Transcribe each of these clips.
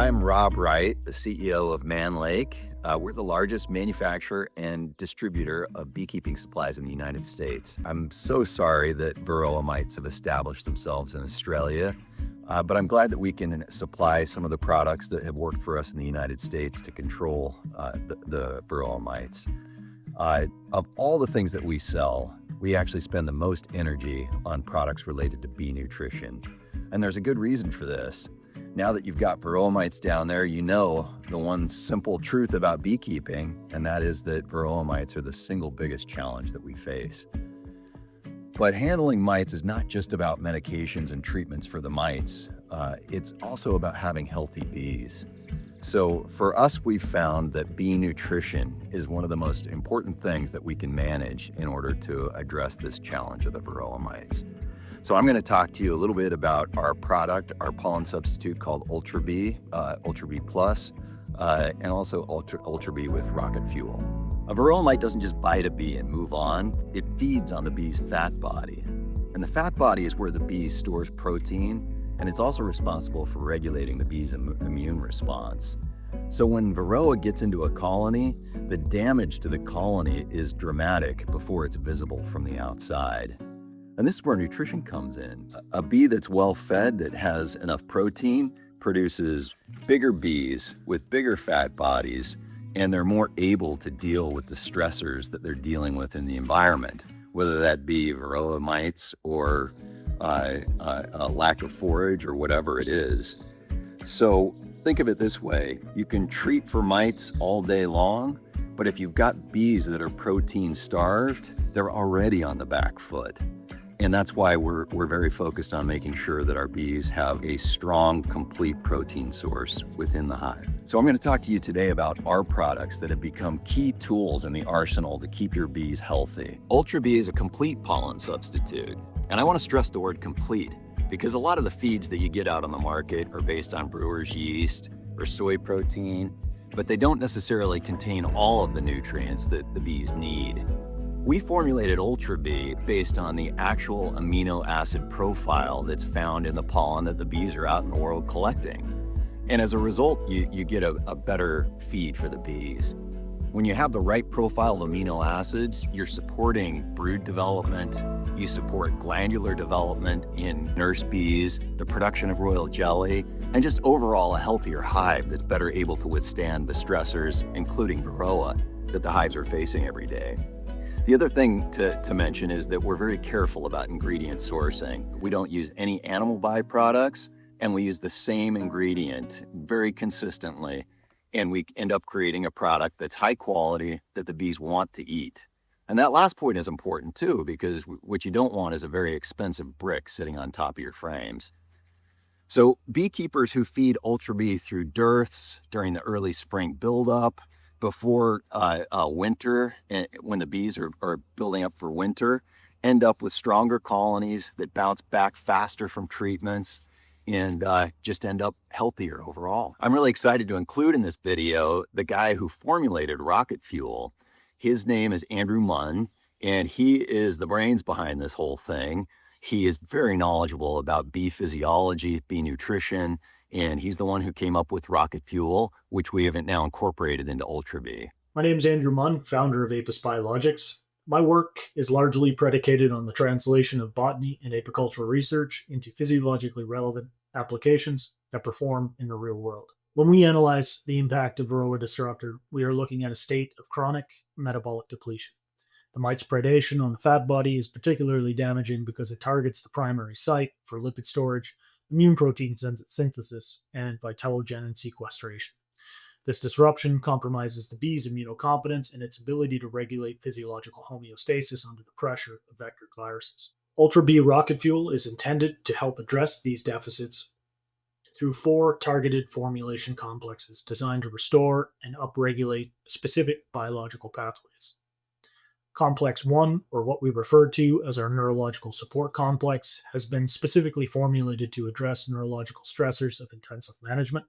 I'm Rob Wright, the CEO of Mann Lake. We're the largest manufacturer and distributor of beekeeping supplies in the United States. I'm so sorry that Varroa mites have established themselves in Australia, but I'm glad that we can supply some of the products that have worked for us in the United States to control the Varroa mites. Of all the things that we sell, we actually spend the most energy on products related to bee nutrition. And there's a good reason for this. Now that you've got Varroa mites down there, you know the one simple truth about beekeeping, and that is that Varroa mites are the single biggest challenge that we face. But handling mites is not just about medications and treatments for the mites. It's also about having healthy bees. So for us, we've found that bee nutrition is one of the most important things that we can manage in order to address this challenge of the Varroa mites. So I'm going to talk to you a little bit about our product, our pollen substitute called Ultra Bee, Ultra Bee Plus, and also Ultra Bee with rocket fuel. A Varroa mite doesn't just bite a bee and move on, it feeds on the bee's fat body. And the fat body is where the bee stores protein, and it's also responsible for regulating the bee's immune response. So when Varroa gets into a colony, the damage to the colony is dramatic before it's visible from the outside. And this is where nutrition comes in. A bee that's well fed, that has enough protein, produces bigger bees with bigger fat bodies, and they're more able to deal with the stressors that they're dealing with in the environment, whether that be Varroa mites or a lack of forage or whatever it is. So think of it this way, you can treat for mites all day long, but if you've got bees that are protein starved, they're already on the back foot. And that's why we're very focused on making sure that our bees have a strong, complete protein source within the hive. So I'm going to talk to you today about our products that have become key tools in the arsenal to keep your bees healthy. Ultra Bee is a complete pollen substitute. And I want to stress the word complete, because a lot of the feeds that you get out on the market are based on brewer's yeast or soy protein, but they don't necessarily contain all of the nutrients that the bees need. We formulated Ultra Bee based on the actual amino acid profile that's found in the pollen that the bees are out in the world collecting. And as a result, you get a better feed for the bees. When you have the right profile of amino acids, you're supporting brood development, you support glandular development in nurse bees, the production of royal jelly, and just overall a healthier hive that's better able to withstand the stressors, including Varroa, that the hives are facing every day. The other thing to mention is that we're very careful about ingredient sourcing. We don't use any animal byproducts, and we use the same ingredient very consistently, and we end up creating a product that's high quality that the bees want to eat. And that last point is important too, because what you don't want is a very expensive brick sitting on top of your frames. So beekeepers who feed Ultra Bee through dearths during the early spring buildup, before winter, when the bees are building up for winter, end up with stronger colonies that bounce back faster from treatments and just end up healthier overall. I'm really excited to include in this video the guy who formulated rocket fuel. His name is Andrew Mann, and he is the brains behind this whole thing. He is very knowledgeable about bee physiology, bee nutrition, and he's the one who came up with rocket fuel, which we have now incorporated into Ultra Bee. My name is Andrew Mann, founder of Apis Biologics. My work is largely predicated on the translation of botany and apicultural research into physiologically relevant applications that perform in the real world. When we analyze the impact of Varroa disruptor, we are looking at a state of chronic metabolic depletion. The mite's predation on the fat body is particularly damaging because it targets the primary site for lipid storage, immune protein synthesis, and vitellogen and sequestration. This disruption compromises the bee's immunocompetence and its ability to regulate physiological homeostasis under the pressure of vectored viruses. Ultra Bee rocket fuel is intended to help address these deficits through 4 targeted formulation complexes designed to restore and upregulate specific biological pathways. Complex 1, or what we refer to as our neurological support complex, has been specifically formulated to address neurological stressors of intensive management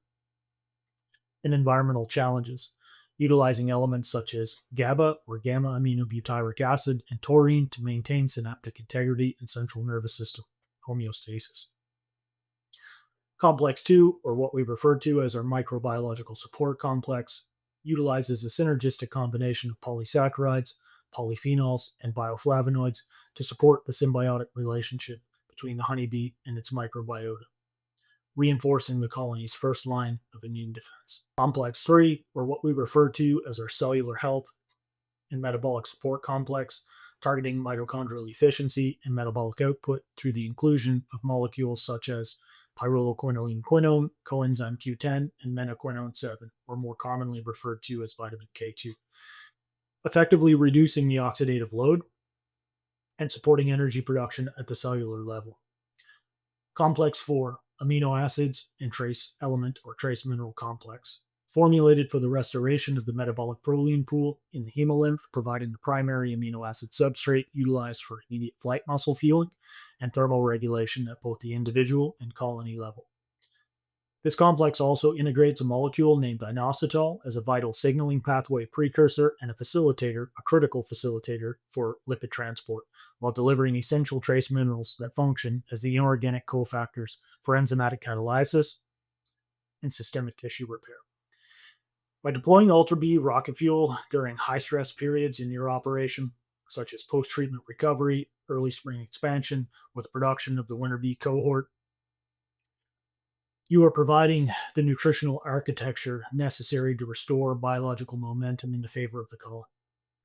and environmental challenges, utilizing elements such as GABA or gamma-aminobutyric acid and taurine to maintain synaptic integrity and central nervous system homeostasis. Complex 2, or what we refer to as our microbiological support complex, utilizes a synergistic combination of polysaccharides, polyphenols, and bioflavonoids to support the symbiotic relationship between the honeybee and its microbiota, reinforcing the colony's first line of immune defense. Complex 3, or what we refer to as our cellular health and metabolic support complex, targeting mitochondrial efficiency and metabolic output through the inclusion of molecules such as pyrroloquinoline quinone, coenzyme Q10, and menaquinone 7, or more commonly referred to as vitamin K2, effectively reducing the oxidative load and supporting energy production at the cellular level. Complex 4, amino acids and trace element or trace mineral complex, formulated for the restoration of the metabolic protein pool in the hemolymph, providing the primary amino acid substrate utilized for immediate flight muscle fueling and thermal regulation at both the individual and colony level. This complex also integrates a molecule named inositol as a vital signaling pathway precursor and a critical facilitator for lipid transport, while delivering essential trace minerals that function as the inorganic cofactors for enzymatic catalysis and systemic tissue repair. By deploying Ultra B rocket fuel during high stress periods in your operation, such as post treatment recovery, early spring expansion, or the production of the winter bee cohort, you are providing the nutritional architecture necessary to restore biological momentum in the favor of the colony.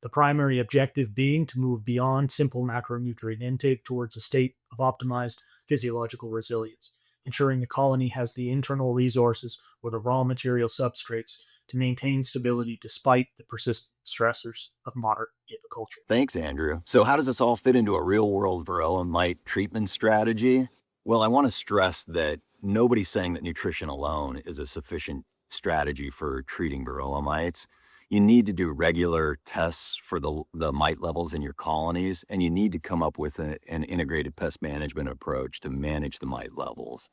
The primary objective being to move beyond simple macronutrient intake towards a state of optimized physiological resilience, ensuring the colony has the internal resources or the raw material substrates to maintain stability despite the persistent stressors of modern apiculture. Thanks, Andrew. So how does this all fit into a real-world Varroa mite treatment strategy? Well, I want to stress that nobody's saying that nutrition alone is a sufficient strategy for treating Varroa mites. You need to do regular tests for the mite levels in your colonies, and you need to come up with an integrated pest management approach to manage the mite levels.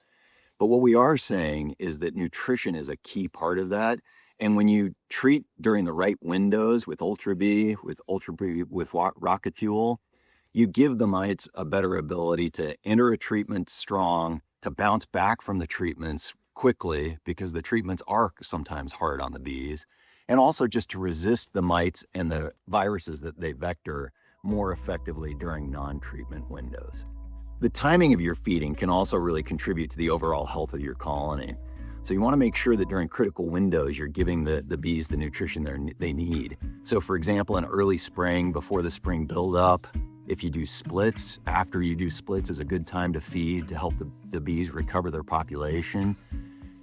But what we are saying is that nutrition is a key part of that. And when you treat during the right windows with Ultra B, with rocket fuel, you give the mites a better ability to enter a treatment strong, to bounce back from the treatments quickly, because the treatments are sometimes hard on the bees, and also just to resist the mites and the viruses that they vector more effectively during non-treatment windows. The timing of your feeding can also really contribute to the overall health of your colony. So you want to make sure that during critical windows, you're giving the bees the nutrition they need. So for example, in early spring, before the spring buildup, if you do splits, after you do splits is a good time to feed to help the bees recover their population.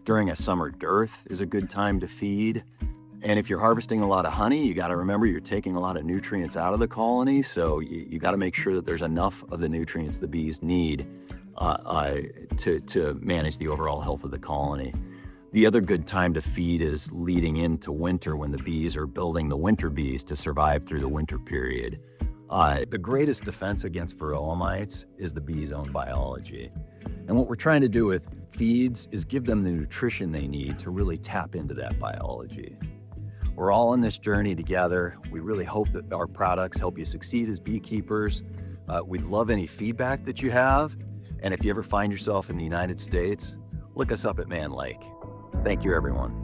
During a summer dearth is a good time to feed. And if you're harvesting a lot of honey, you got to remember you're taking a lot of nutrients out of the colony. So you got to make sure that there's enough of the nutrients the bees need to manage the overall health of the colony. The other good time to feed is leading into winter, when the bees are building the winter bees to survive through the winter period. The greatest defense against Varroa mites is the bees' own biology. And what we're trying to do with feeds is give them the nutrition they need to really tap into that biology. We're all on this journey together. We really hope that our products help you succeed as beekeepers. We'd love any feedback that you have. And if you ever find yourself in the United States, look us up at Mann Lake. Thank you, everyone.